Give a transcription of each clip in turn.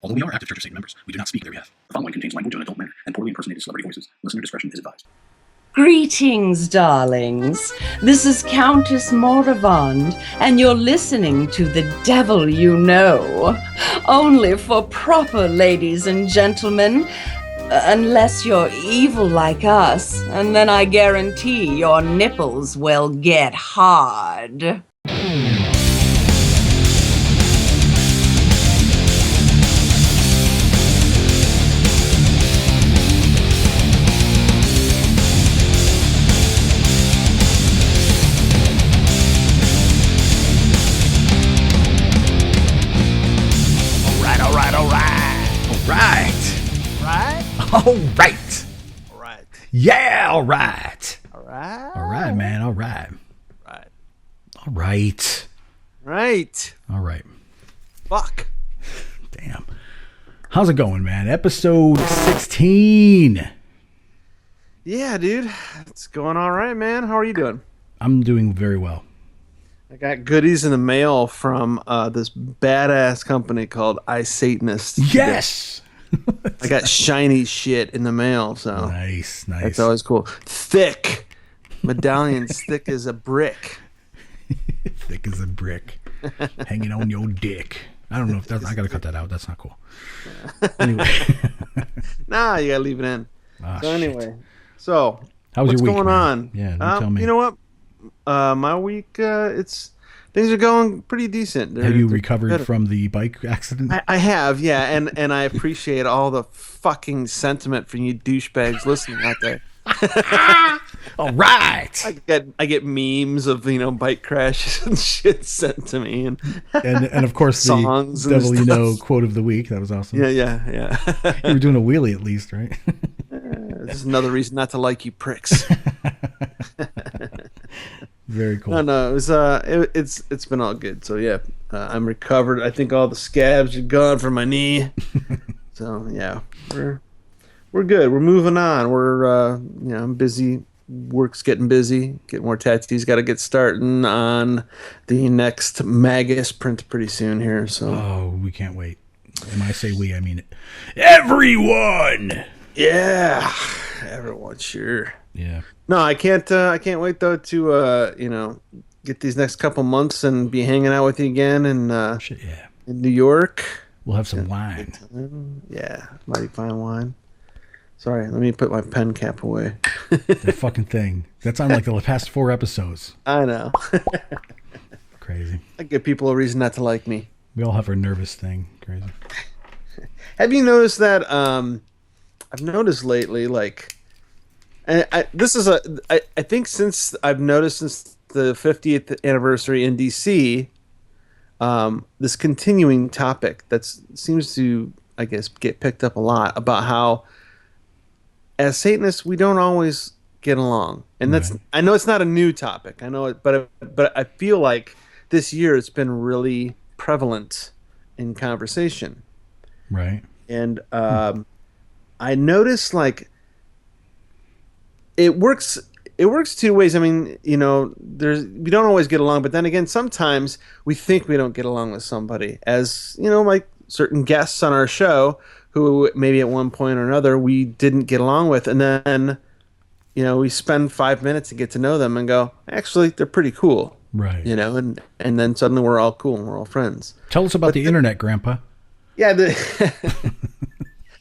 Although we are active Church of Satan members, we do not speak their behalf. The following contains language in an adult manner and poorly impersonated celebrity voices. Listener discretion is advised. Greetings, darlings. This is Countess Morivond, and you're listening to The Devil You Know. Only for proper ladies and gentlemen. Unless you're evil like us, and then I guarantee your nipples will get hard. All right. Yeah, all right. All right. All right, man. All right. Right. All right. Right. All right. Fuck. Damn. How's it going, man? Episode 16. Yeah, dude. It's going all right, man. How are you doing? I'm doing very well. I got goodies in the mail from this badass company called iSatanist. Yes. I got shiny shit in the mail, so Nice. that's always cool. Thick medallions, thick as a brick. Thick as a brick. Hanging on your dick. I don't know if that's... I gotta cut that out. That's not cool. Anyway. Nah, you gotta leave it in. So anyway. So how was what's your week, going man? on? Yeah, tell me. You know what? My week, things are going pretty decent. Have you they're recovered good. from the bike accident? I have, yeah, and I appreciate all the fucking sentiment from you douchebags listening out there. All right. I get memes of bike crashes and shit sent to me and of course the songs and Devil You Know stuff. quote of the week. That was awesome. Yeah. You were doing a wheelie at least, right? This is another reason not to like you pricks. Very cool. No, it was it's been all good. So yeah, I'm recovered. I think all the scabs are gone from my knee. So yeah, we're good. We're moving on. I'm busy. Work's getting busy. Get more tattoos. Got to get starting on the next Magus print pretty soon here. So Oh, we can't wait. When I say we, I mean it. Everyone. yeah, everyone, sure. Yeah. No, I can't wait though to get these next couple months and be hanging out with you again in Shit, yeah. in New York. We'll have some wine. Yeah, mighty fine wine. Sorry, let me put my pen cap away. That fucking thing. That's on like the past 4 episodes. I know. Crazy. I give people a reason not to like me. We all have our nervous thing. Crazy. Have you noticed that? I've noticed lately, like, and I think since I've noticed since the 50th anniversary in DC, this continuing topic that seems to, I guess, get picked up a lot about how, as Satanists, we don't always get along, and that's Right. I know it's not a new topic. I know it, but I feel like this year it's been really prevalent in conversation. Right. And I noticed like it works two ways. I mean, we don't always get along, but then again, sometimes we think we don't get along with somebody, as like certain guests on our show who maybe at one point or another we didn't get along with, and then we spend 5 minutes to get to know them and go, actually, they're pretty cool. Right. And then suddenly we're all cool and we're all friends. Tell us about the internet, Grandpa. Yeah,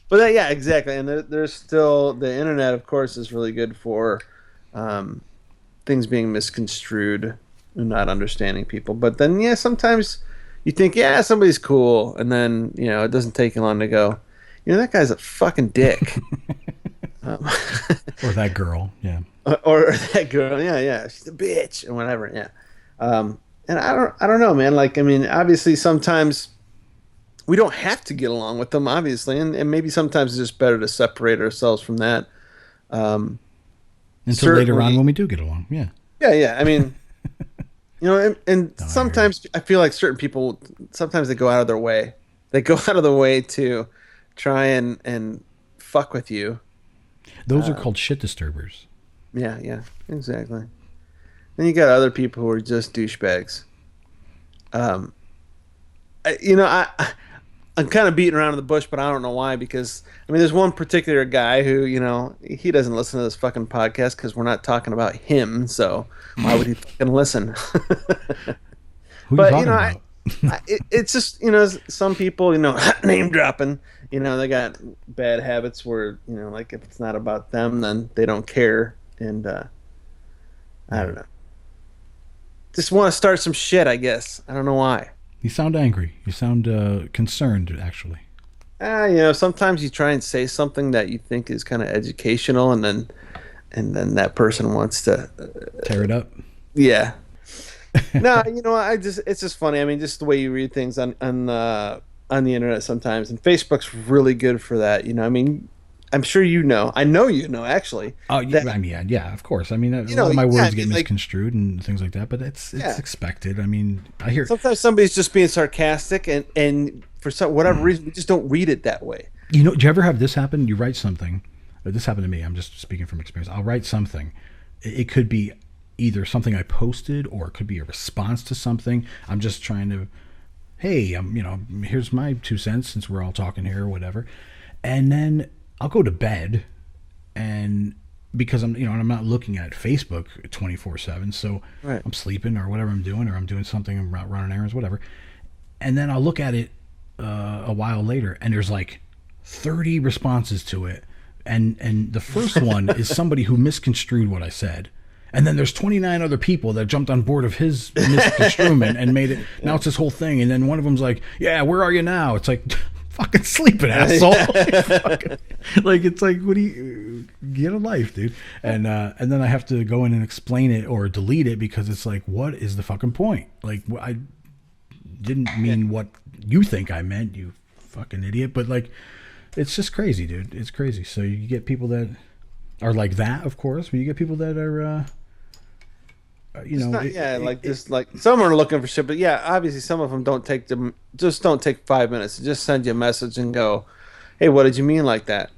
yeah, exactly. And there's still the internet, of course, is really good for things being misconstrued and not understanding people. But then, yeah, sometimes you think, yeah, somebody's cool, and then it doesn't take you long to go, that guy's a fucking dick. Or that girl. Yeah. Or that girl, yeah, she's a bitch and whatever, yeah. And I don't know, man. Like, I mean, obviously, sometimes we don't have to get along with them, obviously, and maybe sometimes it's just better to separate ourselves from that. Until later on when we do get along. Yeah. Yeah. I mean, and sometimes I feel like certain people, sometimes they go out of their way. They go out of the way to try and fuck with you. Those are called shit disturbers. Yeah, exactly. Then you got other people who are just douchebags. I'm kind of beating around in the bush, but I don't know why. Because I mean, there's one particular guy who, he doesn't listen to this fucking podcast because we're not talking about him. So why would he fucking listen? Who But are you talking about? it's just some people name dropping. They got bad habits where like if it's not about them, then they don't care, and I don't know. Just want to start some shit, I guess. I don't know why. You sound angry. You sound concerned, actually. Sometimes you try and say something that you think is kind of educational, and then that person wants to tear it up. Yeah. No, it's just funny. I mean, just the way you read things on the internet sometimes, and Facebook's really good for that. I mean, I'm sure I know actually. Oh, yeah, of course. I mean, a lot of my words get misconstrued and things like that, but it's expected. I mean, I hear sometimes somebody's just being sarcastic, and for whatever reason, we just don't read it that way. Do you ever have this happen? You write something. This happened to me. I'm just speaking from experience. I'll write something. It could be either something I posted, or it could be a response to something. I'm just trying to, hey, here's my 2 cents since we're all talking here or whatever, and then I'll go to bed, and because I'm not looking at Facebook 24/7, so right. I'm sleeping or whatever I'm doing, or I'm doing something, I'm running errands, whatever, and then I'll look at it a while later, and there's like 30 responses to it, and the first one is somebody who misconstrued what I said, and then there's 29 other people that jumped on board of his misconstruement and made it. Now it's this whole thing, and then one of them's like, "Yeah, where are you now?" It's like, fucking sleeping, asshole. It's like, what do you get a life, dude? And then I have to go in and explain it or delete it because it's like, what is the fucking point? Like, I didn't mean what you think I meant, you fucking idiot. But like, it's just crazy, dude. It's crazy. So you get people that are like that, of course, but you get people that are some are looking for shit, but yeah, obviously some of them don't take 5 minutes to just send you a message and go, hey, what did you mean like that?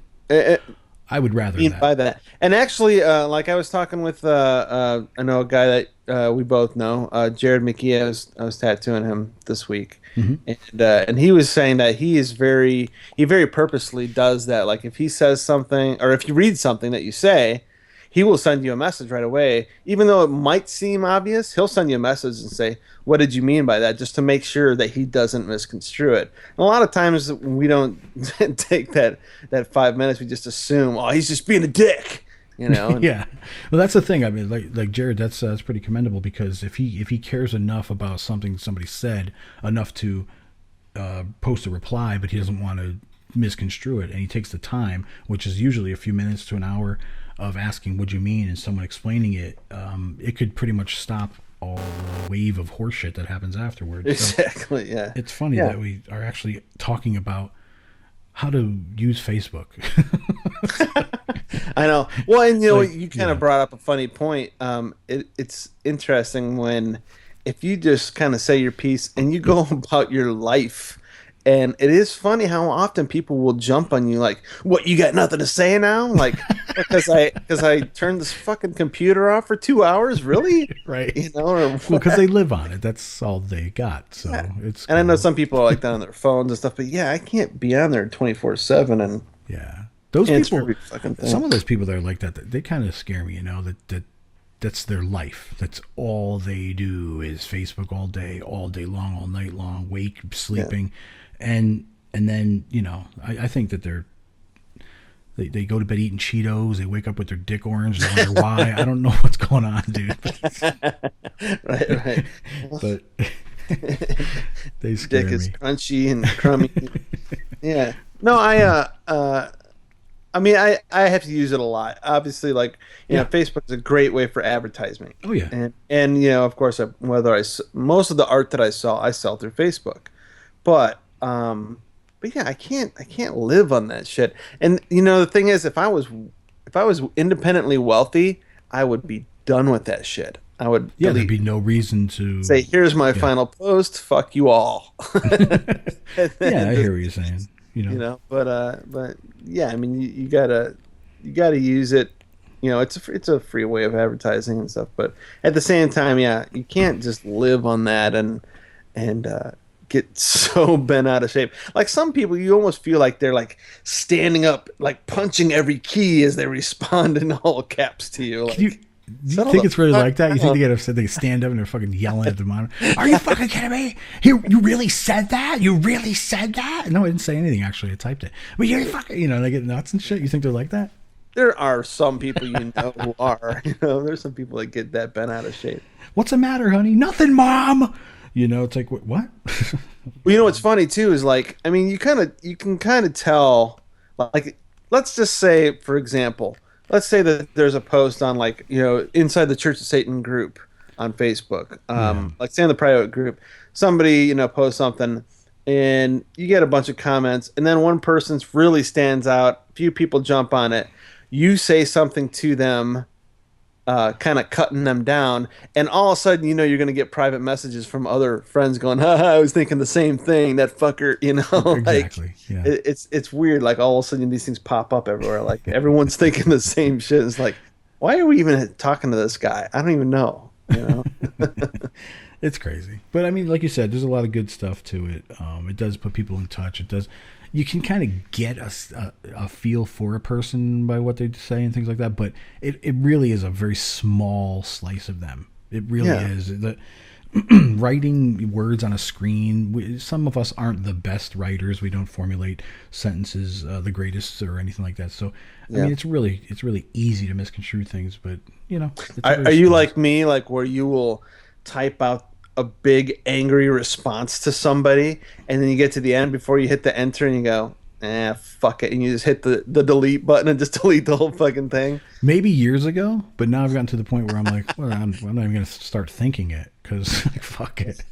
I would rather by that. And actually, like I was talking with I know a guy that we both know, Jared McKee. I was tattooing him this week, and he was saying that he very purposely does that. Like if he says something, or if you read something that you say, he will send you a message right away. Even though it might seem obvious, he'll send you a message and say, what did you mean by that? Just to make sure that he doesn't misconstrue it. And a lot of times we don't take that 5 minutes. We just assume, oh, he's just being a dick. Yeah. Well, that's the thing. I mean, like Jared, that's pretty commendable, because if he cares enough about something somebody said, enough to post a reply, but he doesn't want to misconstrue it, and he takes the time, which is usually a few minutes to an hour, of asking what you mean and someone explaining it, it could pretty much stop all the wave of horseshit that happens afterwards. Exactly, so yeah. It's funny that we are actually talking about how to use Facebook. I know. Well, and you kind of brought up a funny point. It's interesting if you just kind of say your piece and you go about your life. And it is funny how often people will jump on you like, what, you got nothing to say now? Like, because I turned this fucking computer off for 2 hours? Really? Right. Because they live on it. That's all they got. So it's cool. And I know some people are like that on their phones and stuff, but yeah, I can't be on there 24/7 and yeah. Those people, some of those people that are like that, they kind of scare me, that's their life. That's all they do is Facebook all day long, all night long, sleeping. Yeah. And then, I think that they go to bed eating Cheetos. They wake up with their dick orange. They wonder why. I don't know what's going on, dude. Right. But they scare dick me. is crunchy and crummy. Yeah. No, I mean, I have to use it a lot. Obviously, Facebook is a great way for advertisement. Oh yeah. And of course, most of the art that I sell through Facebook, but yeah, I can't live on that shit. And the thing is, if I was independently wealthy, I would be done with that shit. I would. Yeah, there'd be no reason to say, "Here's my final post. Fuck you all." I hear what you're saying. But yeah, I mean, you gotta use it. It's a free way of advertising and stuff. But at the same time, yeah, you can't just live on that and get so bent out of shape. Like some people, you almost feel like they're like standing up, like punching every key as they respond in all caps to you. Like, Do you think it's really like that? You think they get upset, they stand up and they're fucking yelling at the monitor? Are you fucking kidding me? You really said that? You really said that? No, I didn't say anything, actually. I typed it. But you're fucking, they get nuts and shit. You think they're like that? There are some people who are. There's some people that get that bent out of shape. What's the matter, honey? Nothing, Mom. It's like, what? Well, what's funny too is like, I mean, you can kind of tell, like, let's just say, for example, let's say that there's a post on like, inside the Church of Satan group on Facebook, like say in the private group, somebody, posts something and you get a bunch of comments and then one person's really stands out. A few people jump on it. You say something to them, kind of cutting them down, and all of a sudden, you're going to get private messages from other friends going, "I was thinking the same thing." That fucker, Exactly. Like, yeah. It's weird. Like all of a sudden, these things pop up everywhere. Like everyone's thinking the same shit. It's like, why are we even talking to this guy? I don't even know. It's crazy, but I mean, like you said, there's a lot of good stuff to it. It does put people in touch. It does. You can kind of get a feel for a person by what they say and things like that, but it really is a very small slice of them. It really is. Writing words on a screen, some of us aren't the best writers. We don't formulate sentences the greatest or anything like that. So, I mean, it's really easy to misconstrue things, but, Are you like me, like where you will type out a big angry response to somebody and then you get to the end before you hit the enter and you go, fuck it, and you just hit the delete button and just delete the whole fucking thing? Maybe years ago, but now I've gotten to the point where I'm like, well, I'm not even going to start thinking it because like, fuck it.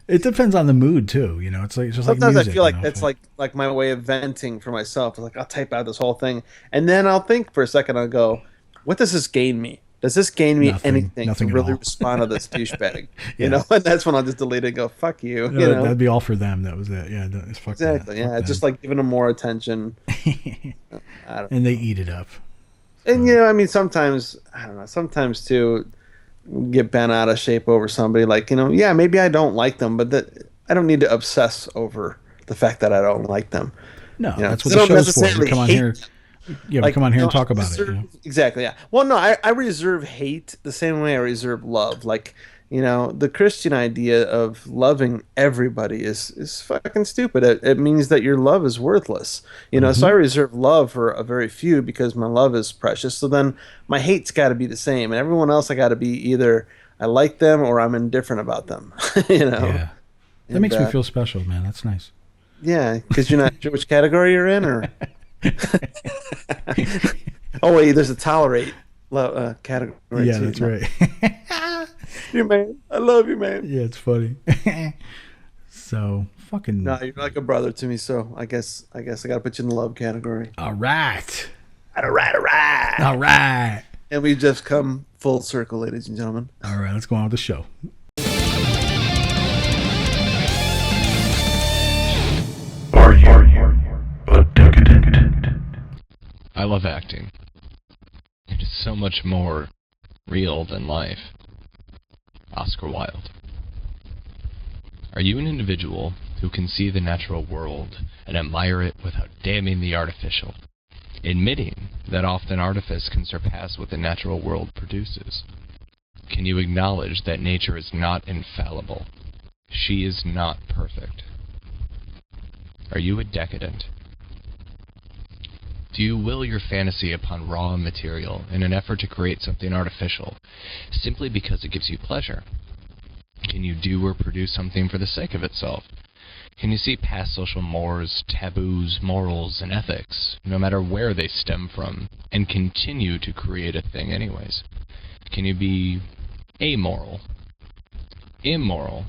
It depends on the mood too, it's like, it's just sometimes like music, I feel like that's like my way of venting for myself. Like I'll type out this whole thing and then I'll think for a second. I'll go, what does this gain me? Does this gain me anything to really respond to this douchebag? And that's when I'll just delete it and go, fuck you. That'd be all for them. That was it. Yeah, it's fuck exactly. That. Fuck just them. like giving them more attention. And they eat it up. And I mean, sometimes I don't know. Sometimes too, get bent out of shape over somebody. Like maybe I don't like them, but I don't need to obsess over the fact that I don't like them. No, that's what the show's for. You come on here. Yeah, like, come on here and talk about it. Exactly, yeah. Well, no, I reserve hate the same way I reserve love. Like, the Christian idea of loving everybody is fucking stupid. It means that your love is worthless. So I reserve love for a very few because my love is precious. So then my hate's got to be the same. And everyone else, I got to be either I like them or I'm indifferent about them. Yeah. That makes me feel special, man. That's nice. Yeah, because you're not sure which category you're in, or... Oh wait, there's a tolerate category. Yeah, too. That's right. You man, I love you, man. Yeah, it's funny. So fucking. No, you're like a brother to me, so I guess I gotta put you in the love category. All right. All right. And we just come full circle, ladies and gentlemen. All right, let's go on with the show. Are you a decadent? I love acting. It is so much more real than life. Oscar Wilde. Are you an individual who can see the natural world and admire it without damning the artificial, admitting that often artifice can surpass what the natural world produces? Can you acknowledge that nature is not infallible? She is not perfect. Are you a decadent? Do you will your fantasy upon raw material in an effort to create something artificial, simply because it gives you pleasure? Can you do or produce something for the sake of itself? Can you see past social mores, taboos, morals, and ethics, no matter where they stem from, and continue to create a thing anyways? Can you be amoral, immoral,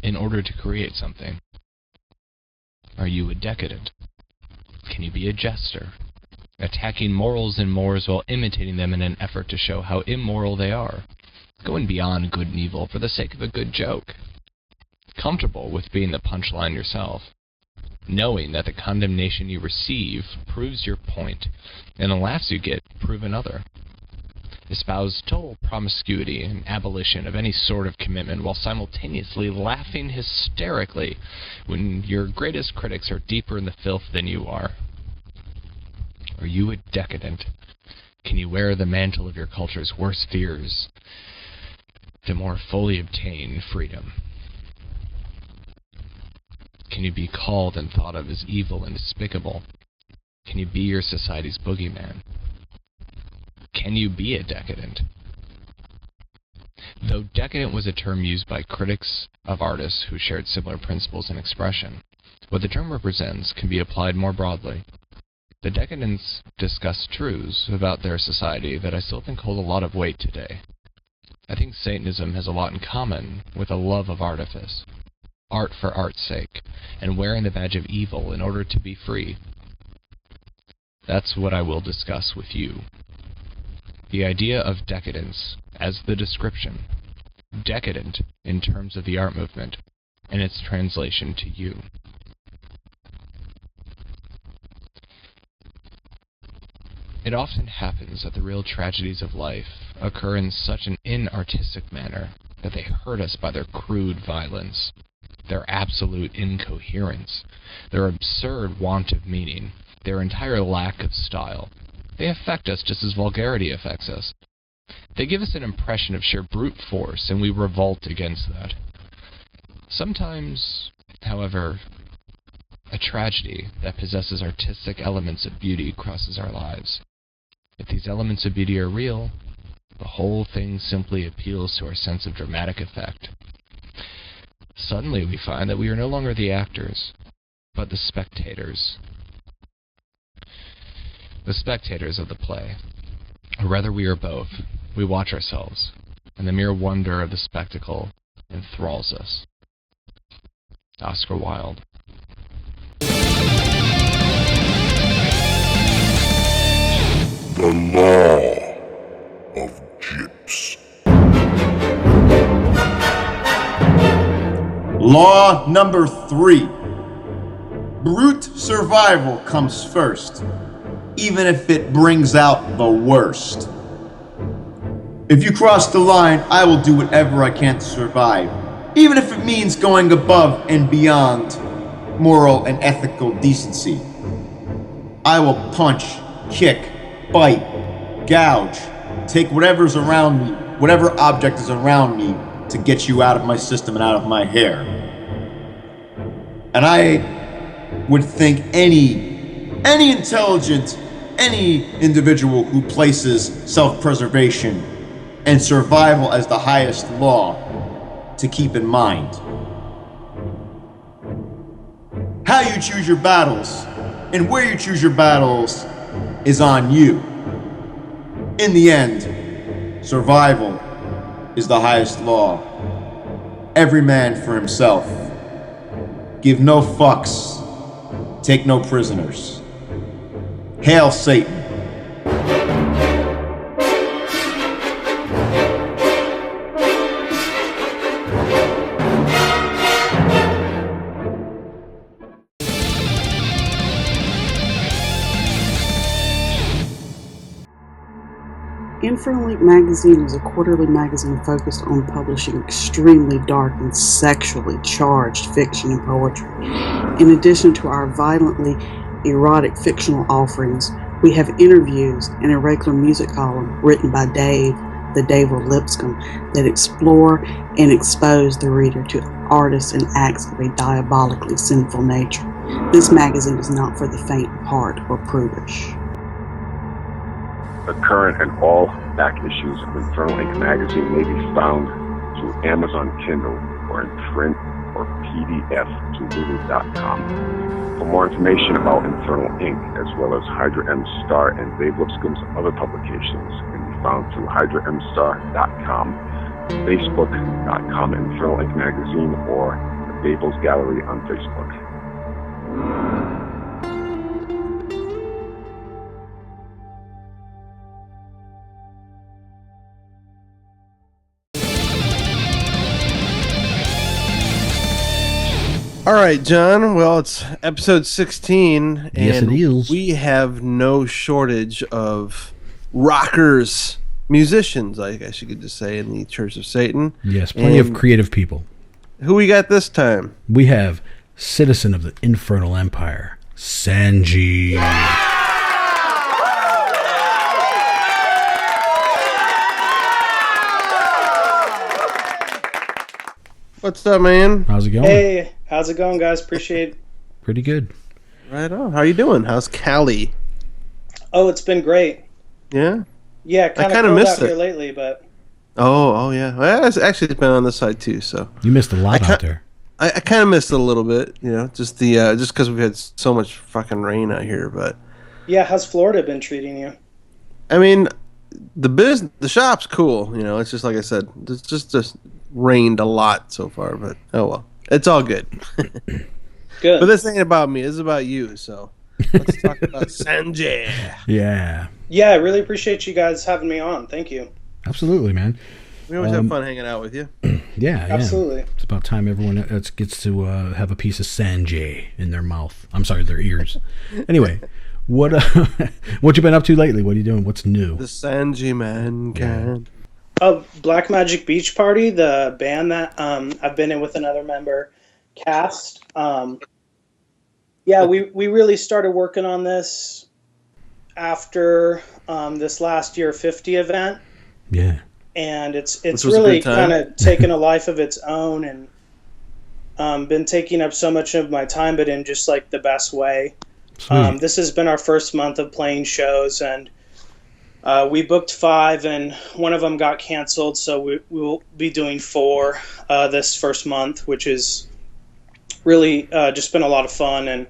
in order to create something? Are you a decadent? Can you be a jester, attacking morals and mores while imitating them in an effort to show how immoral they are, going beyond good and evil for the sake of a good joke? Comfortable with being the punchline yourself, knowing that the condemnation you receive proves your point, and the laughs you get prove another. espouse total promiscuity and abolition of any sort of commitment while simultaneously laughing hysterically when your greatest critics are deeper in the filth than you are? Are you a decadent? Can you wear the mantle of your culture's worst fears to more fully obtain freedom? Can you be called and thought of as evil and despicable? Can you be your society's boogeyman? Can you be a decadent? Though decadent was a term used by critics of artists who shared similar principles and expression, what the term represents can be applied more broadly. The decadents discuss truths about their society that I still think hold a lot of weight today. I think Satanism has a lot in common with a love of artifice, art for art's sake, and wearing the badge of evil in order to be free. That's what I will discuss with you. The idea of decadence as the description, decadent in terms of the art movement, and its translation to you. It often happens that the real tragedies of life occur in such an inartistic manner that they hurt us by their crude violence, their absolute incoherence, their absurd want of meaning, their entire lack of style. They affect us just as vulgarity affects us. They give us an impression of sheer brute force, and we revolt against that. Sometimes, however, a tragedy that possesses artistic elements of beauty crosses our lives. If these elements of beauty are real, the whole thing simply appeals to our sense of dramatic effect. Suddenly we find that we are no longer the actors, but the spectators. The spectators of the play. Or rather, we are both. We watch ourselves, and the mere wonder of the spectacle enthralls us. Oscar Wilde. The Law of Gyps. Law number 3. Brute survival comes first, even if it brings out the worst. If you cross the line, I will do whatever I can to survive, even if it means going above and beyond moral and ethical decency. I will punch, kick, bite, gouge, take whatever's around me, whatever object is around me, to get you out of my system and out of my hair. And I would think any intelligent, any individual who places self-preservation and survival as the highest law to keep in mind. How you choose your battles and where you choose your battles is on you. In the end, survival is the highest law. Every man for himself. Give no fucks. Take no prisoners. Hail Satan. Infernal magazine is a quarterly magazine focused on publishing extremely dark and sexually charged fiction and poetry. In addition to our violently erotic fictional offerings, we have interviews and a regular music column written by Dave, the Dave Lipscomb, that explore and expose the reader to artists and acts of a diabolically sinful nature. This magazine is not for the faint of heart or prudish. The current and all back issues of Infernal Inc. magazine may be found through Amazon Kindle or in print or PDF to Lulu.com. For more information about Infernal Inc., as well as Hydra M Star and Dave Lipscomb's other publications, can be found through HydraMStar.com, Facebook.com Infernal Inc. magazine, or the Babel's Gallery on Facebook. All right, John. Well, it's episode 16, and Yes, it is. we have no shortage of rockers musicians, I guess you could just say, in the Church of Satan. Yes, plenty of creative people. Who we got this time? We have Citizen of the Infernal Empire, Sanji. What's up, man? How's it going? Hey, how's it going, guys? Appreciate it. Pretty good. Right on. How you doing? How's Cali? Oh, it's been great. Yeah? Yeah, kind of missed out it. here lately, but Oh, yeah. Well, it's actually been on this side, too, so. You missed a lot out there. I kind of missed it a little bit, you know, just because we've had so much fucking rain out here, but. yeah, how's Florida been treating you? I mean, the shop's cool, you know, it's just like I said, it's just rained a lot so far, but oh well. It's all good. Good. But this ain't about me, this is about you, so let's talk about Sanji. Yeah. Yeah, I really appreciate you guys having me on. Thank you. Absolutely, man. We always have fun hanging out with you. Yeah, Absolutely. It's about time everyone else gets to have a piece of Sanji in their mouth. I'm sorry, their ears. Anyway, what you been up to lately? What are you doing? What's new? The Sanji man can. Black Magic Beach Party, the band that I've been in with another member, Cast. Yeah, we really started working on this after this last year 50 event. Yeah. And it's was really a good time. kind of taken a life of its own and been taking up so much of my time, but in just like the best way. This has been our first month of playing shows, and we booked 5, and one of them got canceled, so we will be doing 4 this first month, which is really just been a lot of fun. And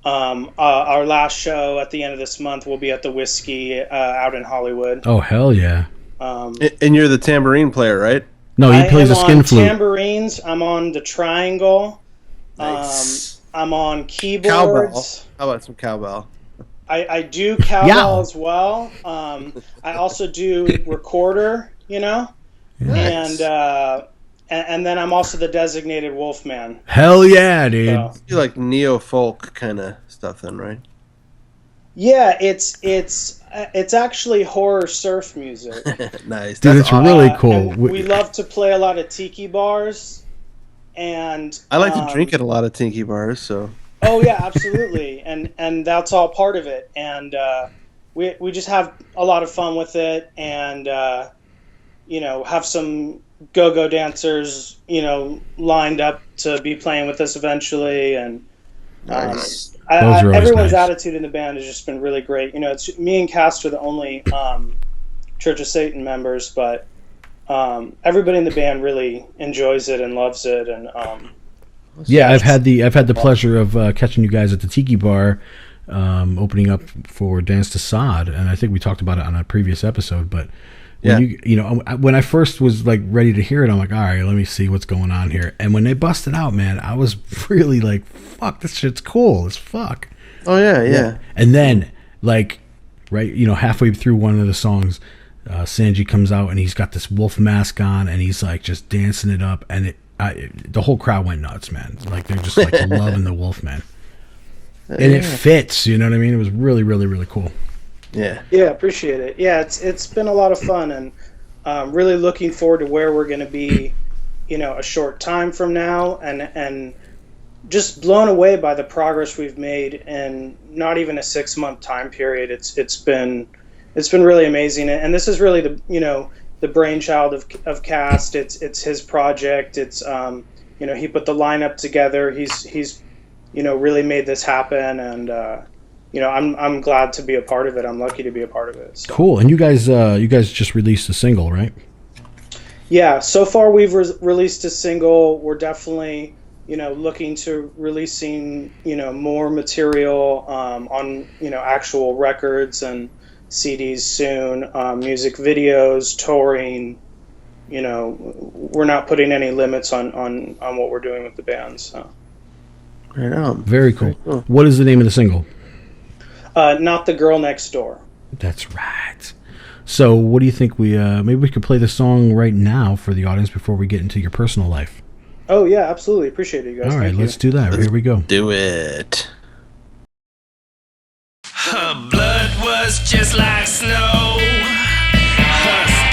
our last show at the end of this month will be at the Whiskey out in Hollywood. Oh, hell yeah. And you're the tambourine player, right? No, he plays a I am skin on flute. tambourines. I'm on the triangle. Nice. I'm on keyboards. Cowbell. How about some cowbell? I do cowbell Yow. as well. I also do recorder, you know, Nice. and then I'm also the designated Wolfman. Hell yeah, dude. So, You like neo-folk kind of stuff then, right? yeah, it's actually horror surf music. Nice. Dude, That's it's awesome. really cool. And we love to play a lot of tiki bars, and I like to drink at a lot of tinky bars, so. Oh yeah, absolutely, and that's all part of it. And we just have a lot of fun with it, and you know, have some go-go dancers, you know, lined up to be playing with us eventually. And Nice. Those are always everyone's nice. attitude in the band has just been really great. You know, it's me and Cast are the only Church of Satan members, but everybody in the band really enjoys it and loves it. And Yeah, I've had the pleasure of catching you guys at the Tiki Bar, opening up for Dance to Sod, and I think we talked about it on a previous episode. But when when I first was like ready to hear it, I'm like, all right, let me see what's going on here. And when they busted out, man, I was really like, fuck, this shit's cool as fuck. Oh yeah. And then like, right, you know, halfway through one of the songs, Sanji comes out and he's got this wolf mask on and he's like just dancing it up, and the whole crowd went nuts, man. Like they're just like loving the Wolfman, and it fits. You know what I mean? It was really, really, really cool. Yeah. yeah, appreciate it. Yeah, it's been a lot of fun, and really looking forward to where we're going to be, you know, a short time from now, and just blown away by the progress we've made in not even a 6-month time period. It's been really amazing, and this is really the brainchild of Cast. It's his project. It's you know, he put the lineup together. He's you know, really made this happen, and you know, I'm glad to be a part of it. I'm lucky to be a part of it. So. Cool. And you guys just released a single, right? Yeah, so far we've released a single. We're definitely, you know, looking to releasing, you know, more material on, you know, actual records and CDs soon, music videos, touring. You know, we're not putting any limits on what we're doing with the band. So. Right on. Very cool. What is the name of the single? Not the Girl Next Door. That's right. So what do you think maybe we could play the song right now for the audience before we get into your personal life? Oh yeah, absolutely. Appreciate it, you guys. All right, Thank let's you. do that. Here we go. Do it. Her blood was just like snow. Her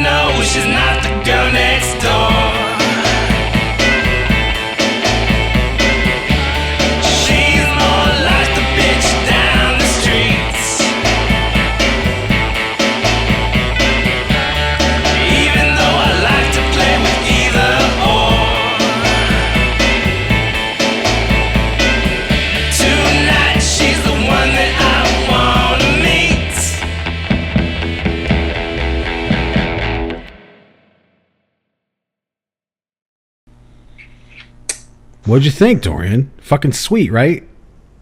no, she's not the girl next door. She's more like the bitch down the streets. Even though I like to play with either or. Tonight she's the one that I wanna meet. What'd you think, Dorian? Fucking sweet, right?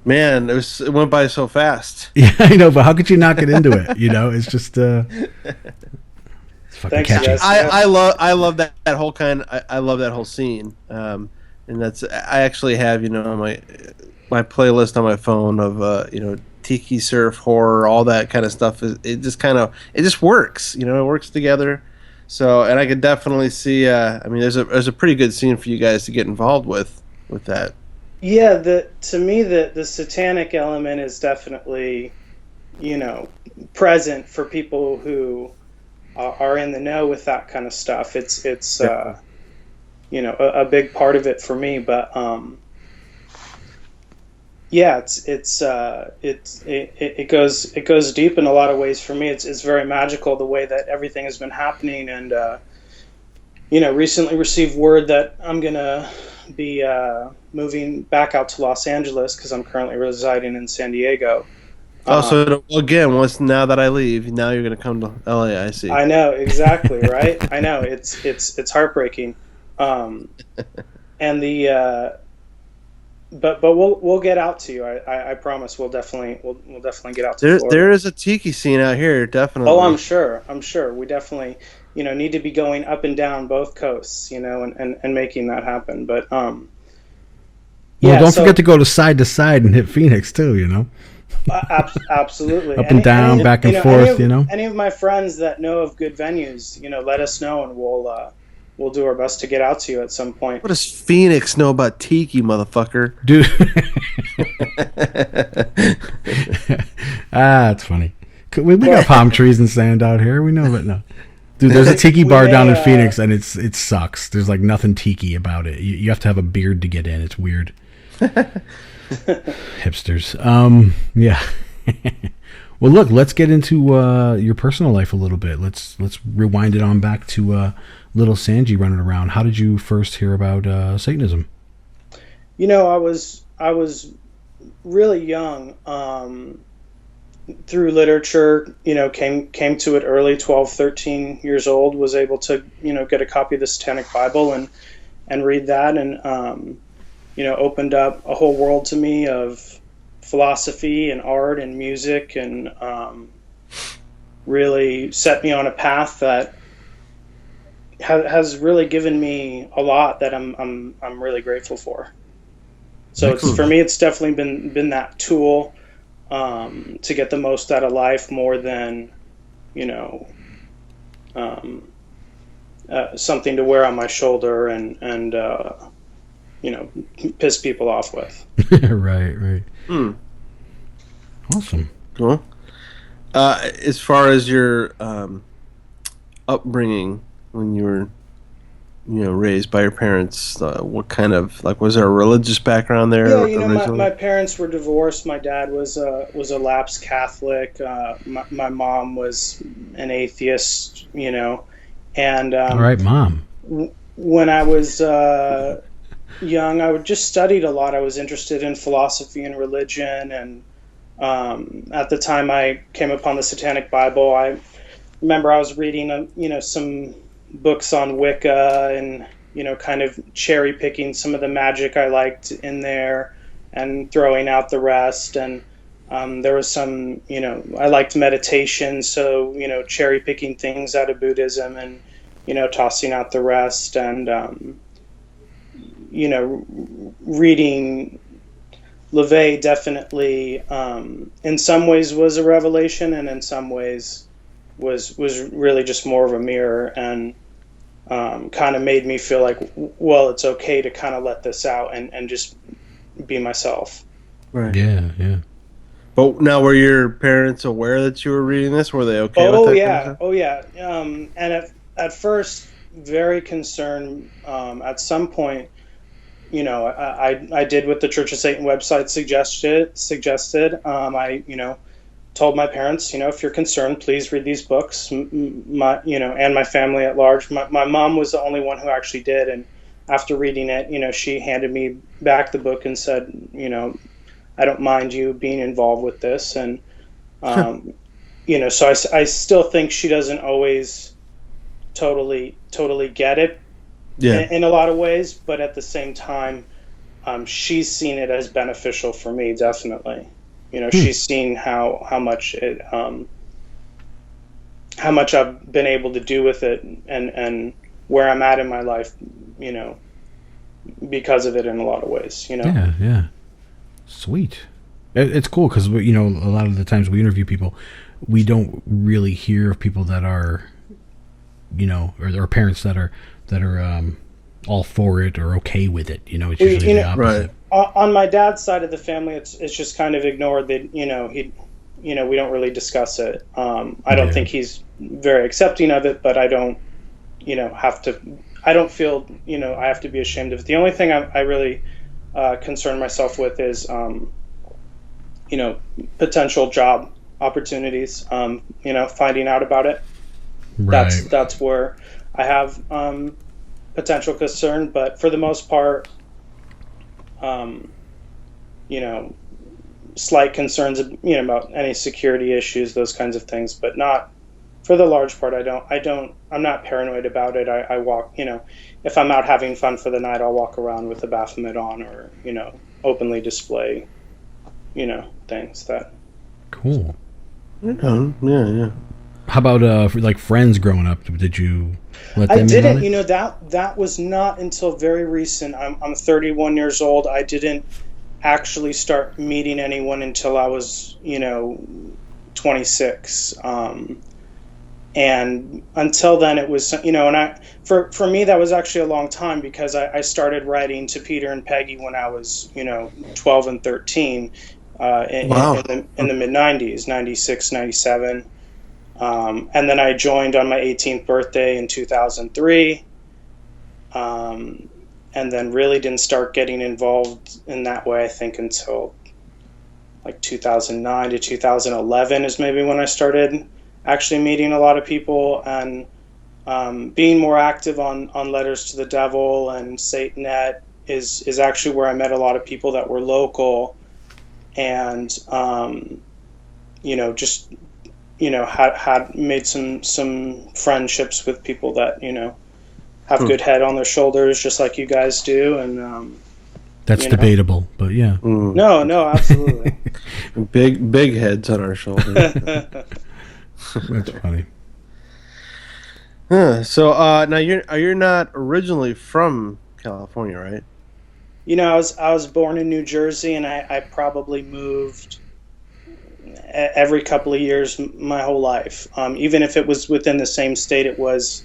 Man, it went by so fast. Yeah, I know, but how could you not get into it? You know, it's just it's fucking Thanks, catchy. guys. I love that whole kind. I love that whole scene. And that's I actually have my playlist on my phone of tiki surf, horror, all that kind of stuff. It just works. It works together. So, and I could definitely see. There's a pretty good scene for you guys to get involved with that. Yeah, to me the satanic element is definitely, present for people who are in the know with that kind of stuff. It's a big part of it for me. But yeah, it goes deep in a lot of ways for me. It's very magical the way that everything has been happening, and recently received word that I'm gonna be moving back out to Los Angeles because I'm currently residing in San Diego. So again, now that I leave, now you're gonna come to LA. I see. I know, exactly, right? I know, it's heartbreaking. And but we'll get out to you. I promise we'll definitely get out to Florida. There is a tiki scene out here, definitely. Oh, I'm sure. We definitely need to be going up and down both coasts, and making that happen. But don't forget to go to side and hit Phoenix too. Absolutely. Up and down, back and forth. Any of my friends that know of good venues, let us know, and we'll do our best to get out to you at some point. What does Phoenix know about tiki, motherfucker? Dude. That's funny. We got palm trees and sand out here. We know, but no. Dude, there's a tiki bar down in Phoenix, and it sucks. There's like nothing tiki about it. You have to have a beard to get in. It's weird. Hipsters. Yeah. Well, look, let's get into your personal life a little bit. Let's rewind it on back to little Sanji running around. How did you first hear about Satanism? I was really young. Through literature, came to it early, 12, 13 years old, was able to, get a copy of the Satanic Bible and read that, and, opened up a whole world to me of philosophy and art and music, and really set me on a path that has really given me a lot that I'm really grateful for. So for me, it's definitely been that tool to get the most out of life, more than something to wear on my shoulder and piss people off with. Right. Awesome. Cool. As far as your upbringing, when you were raised by your parents, what kind of, was there a religious background there? Yeah, my parents were divorced. My dad was a lapsed Catholic. My mom was an atheist. And all right, Mom. When I was young, I just studied a lot. I was interested in philosophy and religion, and at the time I came upon the Satanic Bible, I remember I was reading some books on Wicca, and kind of cherry picking some of the magic I liked in there and throwing out the rest. And there was some, I liked meditation, so cherry picking things out of Buddhism and tossing out the rest. And reading LaVey definitely in some ways was a revelation, and in some ways was really just more of a mirror, and kind of made me feel like, well, it's okay to kind of let this out and just be myself. Right. Yeah. But now, were your parents aware that you were reading this? Were they okay with that? Oh yeah. And at first, very concerned. At some point, I did what the Church of Satan website suggested. I told my parents, if you're concerned, please read these books. And my family at large. My mom was the only one who actually did, and after reading it, she handed me back the book and said, I don't mind you being involved with this. And, so I still think she doesn't always totally get it in a lot of ways, but at the same time, she's seen it as beneficial for me, definitely. She's seen how much I've been able to do with it and where I'm at in my life, because of it in a lot of ways, Yeah. Sweet. It's cool because, a lot of the times we interview people, we don't really hear of people that are, or parents that are all for it or okay with it. It's usually the opposite. Right. On my dad's side of the family, it's just kind of ignored that, we don't really discuss it. I don't think he's very accepting of it, but I don't, I don't feel, I have to be ashamed of it. The only thing I really concern myself with is, potential job opportunities, finding out about it. Right. That's where I have potential concern, but for the most part, slight concerns, about any security issues, those kinds of things, but not for the large part. I'm not paranoid about it. I walk, if I'm out having fun for the night, I'll walk around with a Baphomet on, or, openly display, things that. Cool. Yeah. How about for, friends growing up? Did you let them I didn't. in on it? That was not until very recent. I'm 31 years old. I didn't actually start meeting anyone until I was 26. And until then, it was and for me that was actually a long time, because I started writing to Peter and Peggy when I was 12 and 13 in the mid 90s, 96, 97. And then I joined on my 18th birthday in 2003, and then really didn't start getting involved in that way, I think, until like 2009 to 2011 is maybe when I started actually meeting a lot of people and being more active on Letters to the Devil and Satanet is actually where I met a lot of people that were local, and just had made some friendships with people that have good head on their shoulders, just like you guys do, and that's debatable, but yeah. No, absolutely. big heads on our shoulders. That's funny. So now you're not originally from California, right? I was born in New Jersey, and I probably moved every couple of years my whole life. Even if it was within the same state, it was,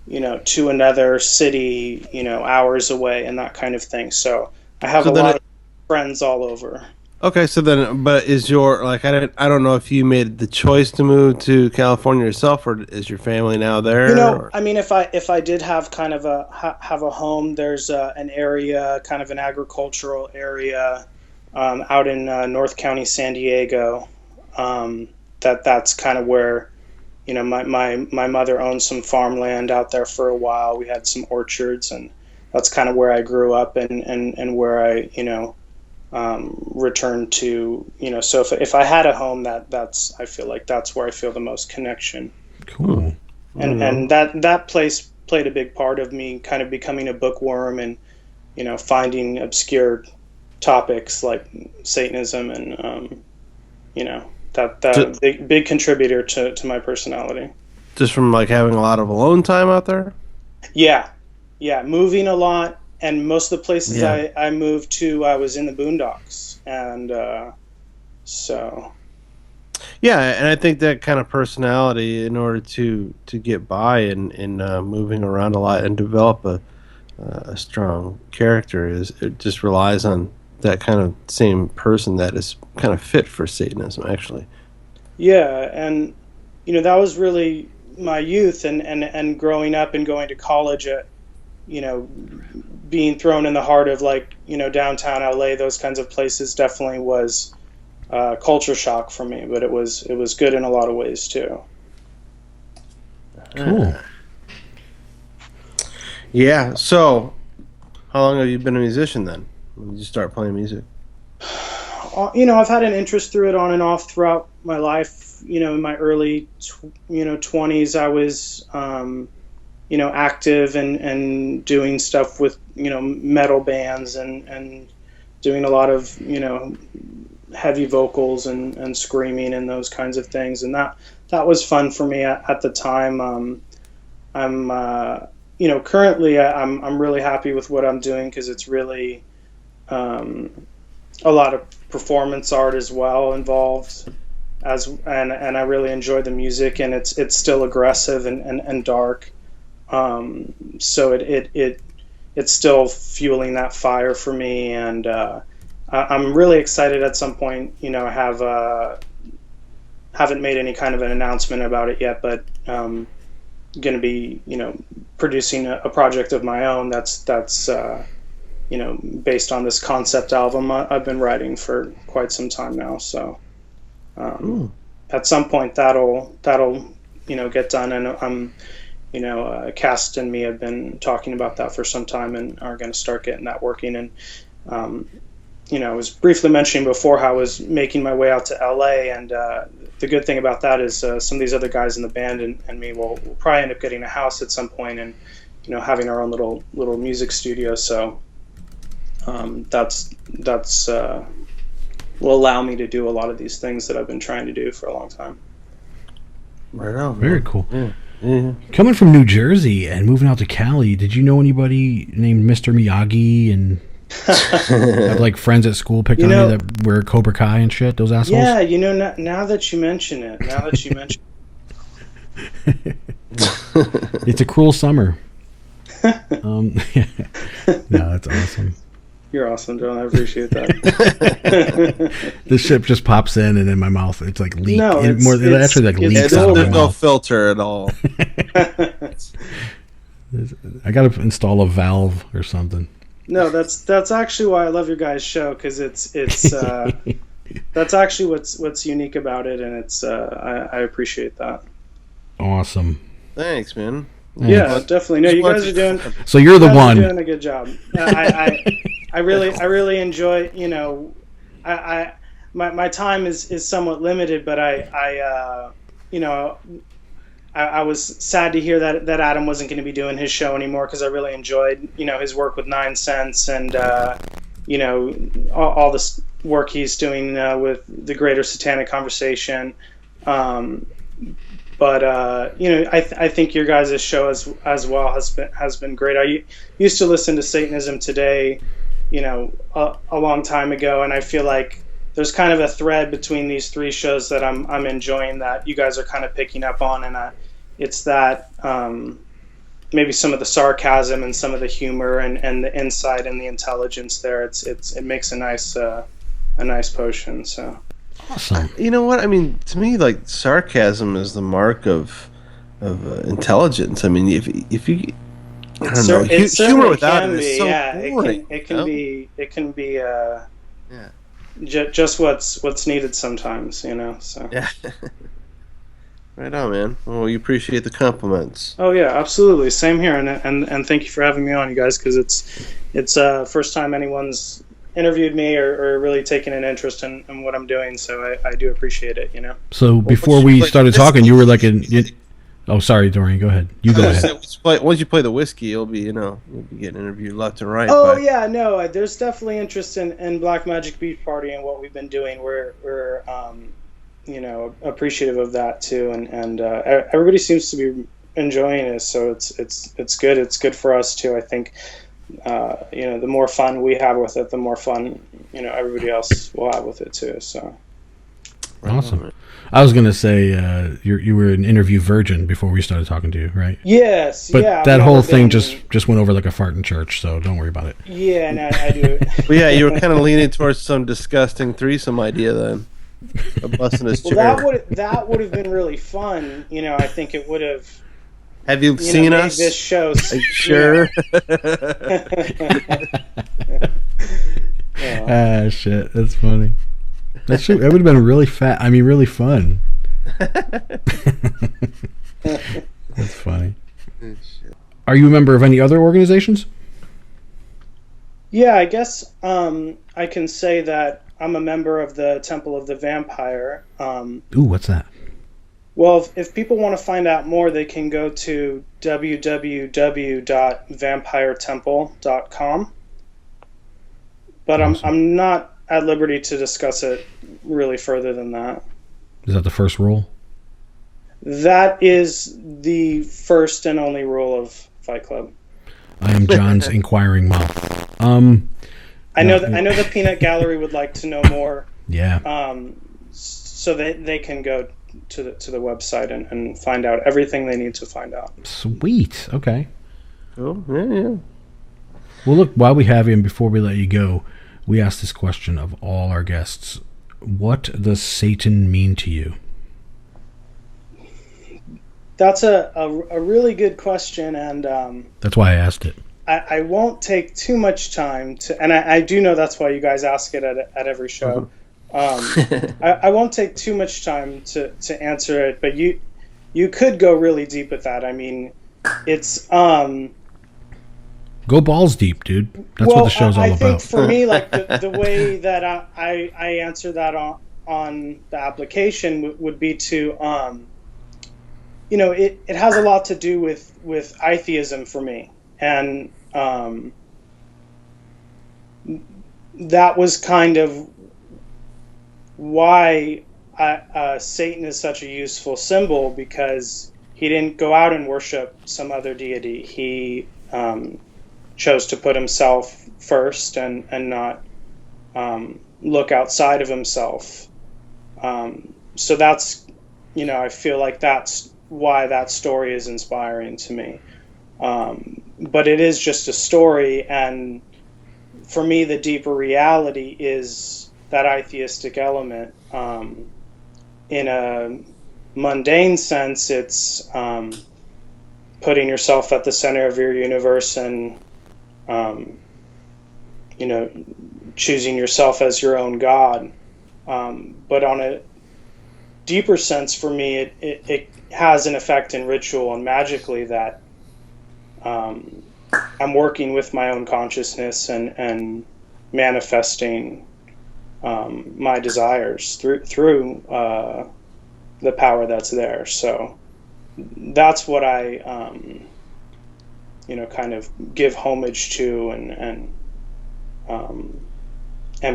to another city, hours away and that kind of thing. So I have a lot of friends all over. Okay, so then, but is your, I don't know if you made the choice to move to California yourself, or is your family now there? If I did have kind of have a home, there's an area, kind of an agricultural area, out in North County, San Diego. That's kind of where, my mother owned some farmland out there for a while. We had some orchards, and that's kind of where I grew up and where I, returned to, so if I had a home, that's I feel like that's where I feel the most connection. Cool. And that place played a big part of me kind of becoming a bookworm and, finding obscure topics like Satanism and, that big contributor to my personality. Just from having a lot of alone time out there? Yeah, moving a lot, and most of the places I moved to, I was in the boondocks, and so. Yeah, and I think that kind of personality, in order to get by in moving around a lot and develop a strong character, it just relies on that kind of same person that is kind of fit for Satanism, actually. Yeah, and that was really my youth and growing up and going to college at, being thrown in the heart of downtown LA, those kinds of places definitely was culture shock for me, but it was good in a lot of ways too. Cool. Yeah. So, how long have you been a musician then? When did you start playing music? I've had an interest through it on and off throughout my life. In my early 20s, I was active and doing stuff with metal bands and doing a lot of heavy vocals and screaming and those kinds of things, and that was fun for me at the time. I'm currently I'm really happy with what I'm doing, because it's really a lot of performance art as well involved, and I really enjoy the music, and it's still aggressive and dark, so it's still fueling that fire for me, and I'm really excited. At some point, I haven't made any kind of an announcement about it yet, but going to be producing a project of my own that's based on this concept album I've been writing for quite some time now. So at some point that'll get done, and I'm Cast and me have been talking about that for some time and are going to start getting that working. And I was briefly mentioning before how I was making my way out to LA, and the good thing about that is some of these other guys in the band and me will probably end up getting a house at some point, and having our own little music studio. So that's will allow me to do a lot of these things that I've been trying to do for a long time. Right on. Very cool. Yeah. Yeah. Coming from New Jersey and moving out to Cali, did you know anybody named Mr. Miyagi and have friends at school picked on you that wear Cobra Kai and shit? Those assholes. Yeah, now that you mention it, it's a cruel summer. No, that's awesome. You're awesome, John. I appreciate that. The ship just pops in, and in my mouth, it's like leak. No, it actually leaks out of my There's no mouth. filter at all. I got to install a valve or something. No, that's actually why I love your guys' show, because it's that's actually what's unique about it, and it's I appreciate that. Awesome. Thanks, man. Yeah, definitely. No, you guys are doing. So you're the one doing a good job. I really enjoy. My time is somewhat limited, but I was sad to hear that Adam wasn't going to be doing his show anymore, because I really enjoyed his work with 9 Cents and all this work he's doing with the Greater Satanic Conversation. But I think your guys' show as well has been great. I used to listen to Satanism Today, a long time ago, and I feel like there's kind of a thread between these three shows that I'm enjoying, that you guys are kind of picking up on, and it's that maybe some of the sarcasm and some of the humor and the insight and the intelligence there. It makes a nice potion. So. Awesome. You know what? I mean, to me, sarcasm is the mark of intelligence. I mean, if you, I don't know, humor without it is so boring. It can be just what's needed sometimes. So. Yeah. Right on, man. Well, you appreciate the compliments. Oh yeah, absolutely. Same here, and thank you for having me on, you guys, because it's first time anyone's interviewed me or really taken an interest in what I'm doing, so I do appreciate it. So before we started talking, you were like oh, sorry, Dorian, go ahead. You go ahead. Once you play the whiskey, you'll be getting interviewed left and right. Oh yeah, no, there's definitely interest in Black Magic Beach Party and what we've been doing. We're appreciative of that too, and everybody seems to be enjoying it, so it's good. It's good for us too. I think the more fun we have with it, the more fun everybody else will have with it too. So awesome. I was gonna say you were an interview virgin before we started talking to you, right? Yes, But yeah. that whole thing just went over like a fart in church, so don't worry about it. Yeah, no, I do. Well, yeah, you were kind of leaning towards some disgusting threesome idea then. Of busting his chair. That would have been really fun. I think it would have. Have you seen made us? This show. Are you sure? Ah, shit, that's funny. That would have been really really fun. That's funny. Are you a member of any other organizations? Yeah, I guess I can say that I'm a member of the Temple of the Vampire. Ooh, what's that? Well, if people want to find out more, they can go to www.vampiretemple.com. But awesome. I'm not at liberty to discuss it really further than that. Is that the first rule? That is the first and only rule of Fight Club. I am John's inquiring mouth. I know the Peanut Gallery would like to know more. Yeah. So they can go to the website and find out everything they need to find out. Sweet. Okay. Cool. Yeah. Well, look, while we have you and before we let you go, we ask this question of all our guests. What does Satan mean to you? That's a really good question, and that's why I asked it. I won't take too much time to, and I do know that's why you guys ask it at every show. I won't take too much time to answer it, but you could go really deep with that. I mean, it's go balls deep, dude. That's what the show's all about. I think for me, like the way that I answer that on the application would be to it has a lot to do with atheism for me, and that was kind of why Satan is such a useful symbol, because he didn't go out and worship some other deity. He chose to put himself first and not look outside of himself. So that's, I feel like that's why that story is inspiring to me. But it is just a story, and for me the deeper reality is that atheistic element. In a mundane sense, it's putting yourself at the center of your universe and choosing yourself as your own God. But on a deeper sense, for me, it has an effect in ritual and magically that I'm working with my own consciousness and manifesting my desires through the power that's there. So that's what I kind of give homage to and am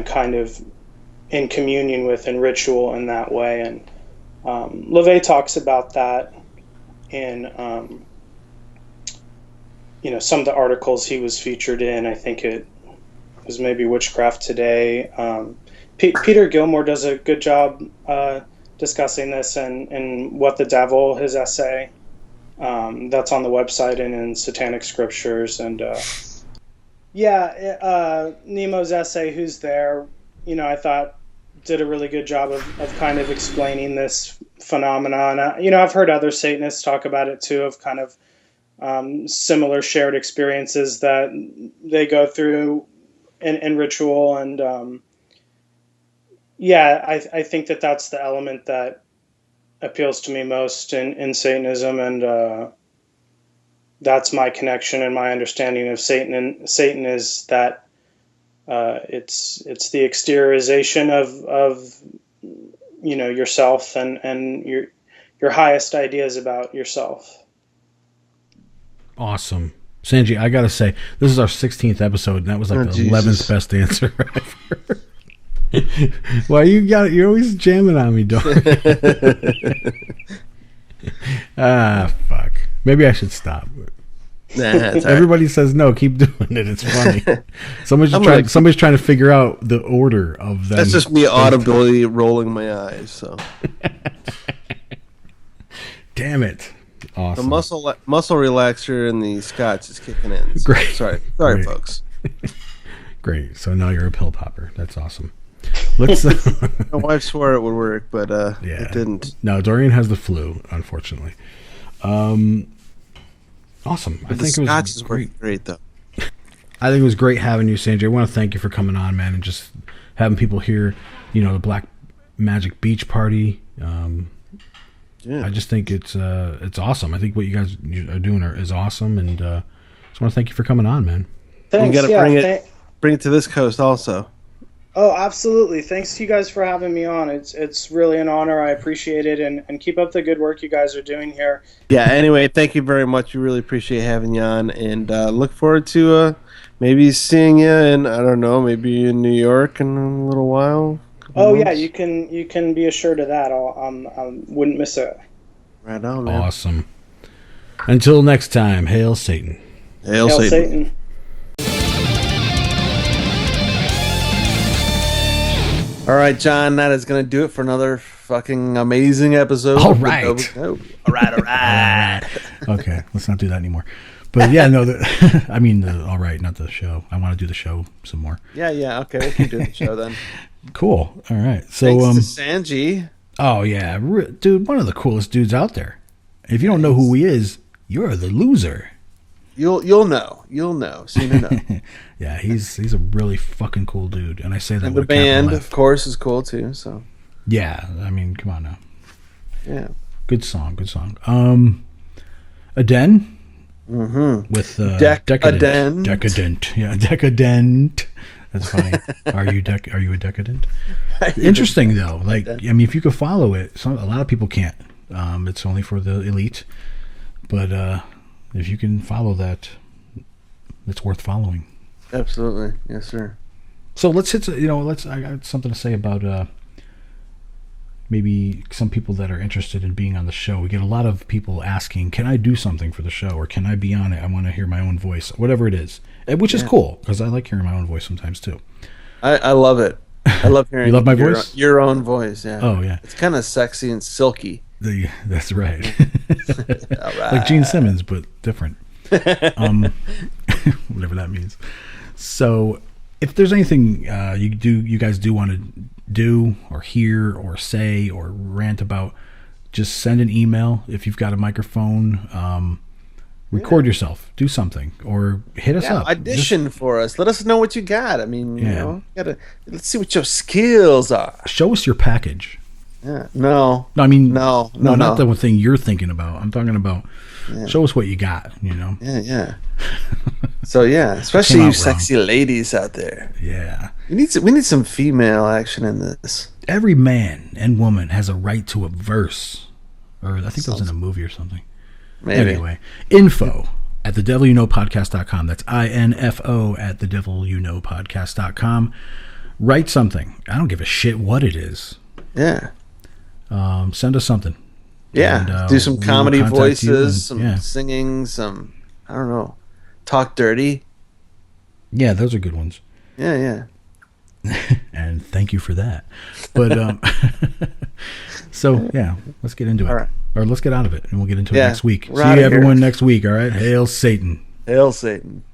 kind of in communion with in ritual in that way. And LaVey talks about that in some of the articles he was featured in. I think it was maybe Witchcraft Today. Peter Gilmore does a good job discussing this in What the Devil, his essay. That's on the website and in Satanic Scriptures. And Nemo's essay, Who's There, I thought did a really good job of kind of explaining this phenomenon. I've heard other Satanists talk about it too, of kind of similar shared experiences that they go through in ritual. And I think that that's the element that appeals to me most in Satanism, and that's my connection and my understanding of Satan. And Satan is that it's the exteriorization of yourself and your highest ideas about yourself. Awesome. Sanji, I gotta say, this is our 16th episode, and that was like the 11th best answer ever. Well, you're always jamming on me, Dorian. Fuck. Maybe I should stop. Nah, it's all right. Everybody says no. Keep doing it. It's funny. Somebody's trying to figure out the order of them. That's just me audibly rolling my eyes. So, damn it! Awesome. the muscle relaxer and the scotch is kicking in. So Great. Sorry, Great. folks. Great. So now you're a pill popper. That's awesome. Let's. My wife swore it would work, but Yeah. it didn't. No, Dorian has the flu, unfortunately. Awesome. But the scotch is great, though. I think it was great having you, Sanji. I want to thank you for coming on, man, and just having people hear, the Black Magic Beach Party. I just think it's awesome. I think what you guys are doing is awesome, and just want to thank you for coming on, man. Thanks. You got to bring it to this coast also. Oh, absolutely. Thanks to you guys for having me on. It's really an honor. I appreciate it, and keep up the good work you guys are doing here. Yeah, anyway, thank you very much. We really appreciate having you on, and look forward to maybe seeing you in, I don't know, maybe in New York in a little while. Oh yeah, you can be assured of that. I wouldn't miss it. Right on, man. Awesome. Until next time, hail Satan. Hail Satan. All right, John, that is going to do it for another fucking amazing episode. All right. All right. Okay, let's not do that anymore. But yeah, no, I mean, all right, not the show. I want to do the show some more. Yeah, okay, we can do the show then. Cool. All right. So, thanks to Sanji. Oh yeah, dude, one of the coolest dudes out there. If you don't know who he is, you're the loser. You'll know. Soon to know. Yeah, he's a really fucking cool dude, and I say that. And with the a capital band, F. of course, is cool too. So. Yeah, I mean, come on now. Yeah. Good song. Aden. Mm-hmm. With Decadent. Decadent. Yeah, Decadent. That's funny. Are you a decadent? Interesting though. Like, I mean, if you could follow it, a lot of people can't. It's only for the elite. But if you can follow that, it's worth following. Absolutely, yes, sir. So let's hit. I got something to say about maybe some people that are interested in being on the show. We get a lot of people asking, "Can I do something for the show?" or "Can I be on it? I want to hear my own voice," whatever it is. Which is cool because I like hearing my own voice sometimes too. I love it. I love hearing. You love my voice? Your own voice. Yeah. Oh yeah. It's kind of sexy and silky. That's right. All right. Like Gene Simmons, but different. Whatever that means. So, if there's anything you guys do want to do or hear or say or rant about, just send an email. If you've got a microphone, record yourself, do something, or hit us up. Audition for us. Let us know what you got. I mean, let's see what your skills are. Show us your package. Yeah. No. I mean, no, not the thing you're thinking about. I'm talking about. Show us what you got. Yeah. So especially you sexy ladies out there. Yeah. We need some female action in this. Every man and woman has a right to a verse, or I think that was in a movie or something. Maybe. Anyway, info at thedevilyouKnowpodcast.com. That's INFO at thedevilyouKnowpodcast.com. Write something. I don't give a shit what it is. Yeah. Send us something. Yeah. And, do some comedy voices, some singing, some, I don't know, talk dirty. Yeah, those are good ones. Yeah. And thank you for that. But so let's get into it. All right. Or let's get out of it, and we'll get into it next week. We're See outta you everyone here. next week. All right. Hail Satan. Hail Satan.